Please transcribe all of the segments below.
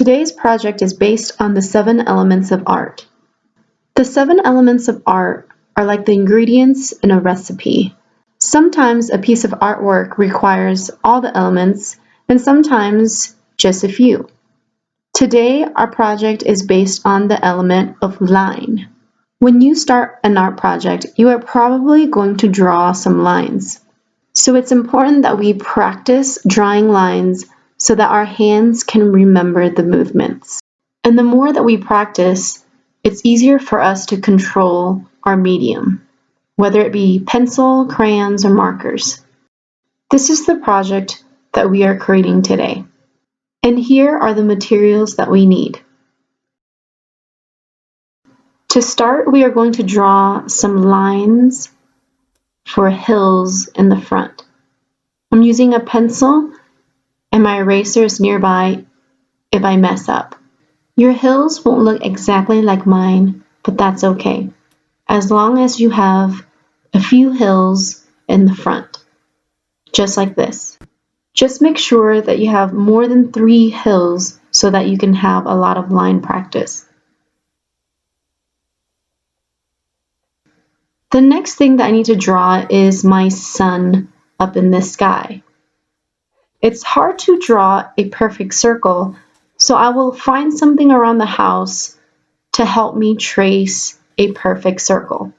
Today's project is based on the 7 elements of art. The 7 elements of art are like the ingredients in a recipe. Sometimes a piece of artwork requires all the elements, and sometimes just a few. Today, our project is based on the element of line. When you start an art project, you are probably going to draw some lines. So it's important that we practice drawing lines so that our hands can remember the movements. And the more that we practice, it's easier for us to control our medium, whether it be pencil, crayons, or markers. This is the project that we are creating today. And here are the materials that we need. To start, we are going to draw some lines for hills in the front. I'm using a pencil and my eraser is nearby if I mess up. Your hills won't look exactly like mine, but that's okay, as long as you have a few hills in the front, just like this. Just make sure that you have more than 3 hills so that you can have a lot of line practice. The next thing that I need to draw is my sun up in the sky. It's hard to draw a perfect circle, so I will find something around the house to help me trace a perfect circle.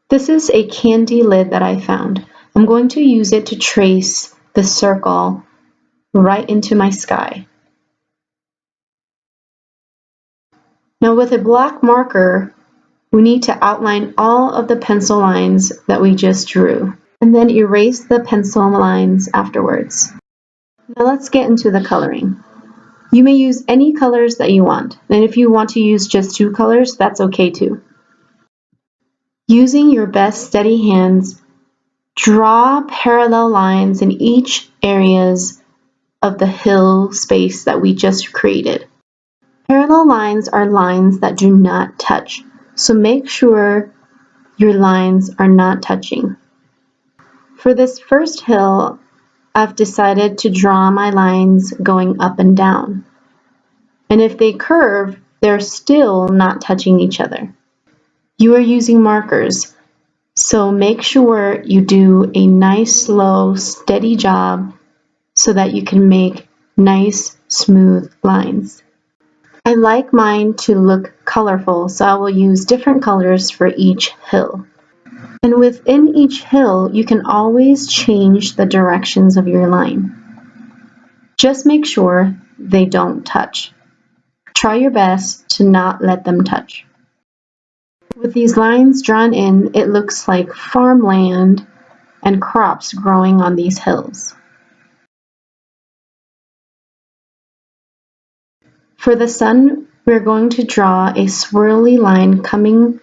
This is a candy lid that I found. I'm going to use it to trace the circle right into my sky. Now with a black marker, we need to outline all of the pencil lines that we just drew, and then erase the pencil lines afterwards. Now let's get into the coloring. You may use any colors that you want, and if you want to use just 2 colors, that's okay too. Using your best steady hands, draw parallel lines in each areas of the hill space that we just created. Parallel lines are lines that do not touch, so make sure your lines are not touching. For this first hill, I've decided to draw my lines going up and down. And if they curve, they're still not touching each other. You are using markers, so make sure you do a nice, slow, steady job so that you can make nice, smooth lines. I like mine to look colorful, so I will use different colors for each hill. And within each hill, you can always change the directions of your line. Just make sure they don't touch. Try your best to not let them touch. With these lines drawn in, it looks like farmland and crops growing on these hills. For the sun, we're going to draw a swirly line coming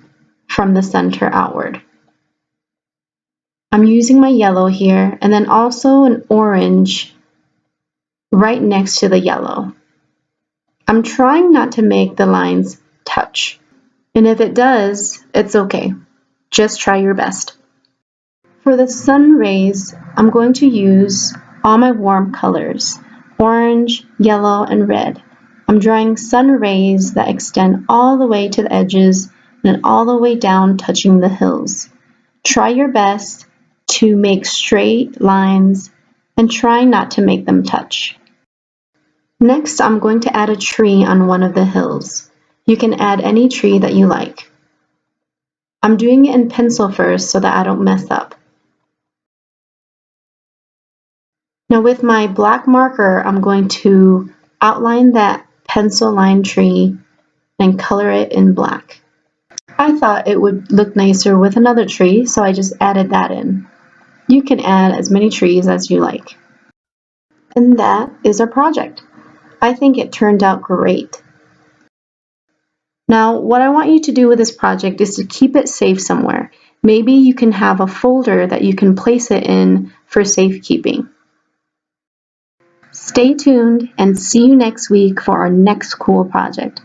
from the center outward. I'm using my yellow here, and then also an orange right next to the yellow. I'm trying not to make the lines touch, and if it does, it's okay. Just try your best. For the sun rays, I'm going to use all my warm colors, orange, yellow, and red. I'm drawing sun rays that extend all the way to the edges and all the way down, touching the hills. Try your best to make straight lines and try not to make them touch. Next, I'm going to add a tree on one of the hills. You can add any tree that you like. I'm doing it in pencil first so that I don't mess up. Now with my black marker, I'm going to outline that pencil line tree and color it in black. I thought it would look nicer with another tree, so I just added that in. You can add as many trees as you like. And that is our project. I think it turned out great. Now, what I want you to do with this project is to keep it safe somewhere. Maybe you can have a folder that you can place it in for safekeeping. Stay tuned and see you next week for our next cool project.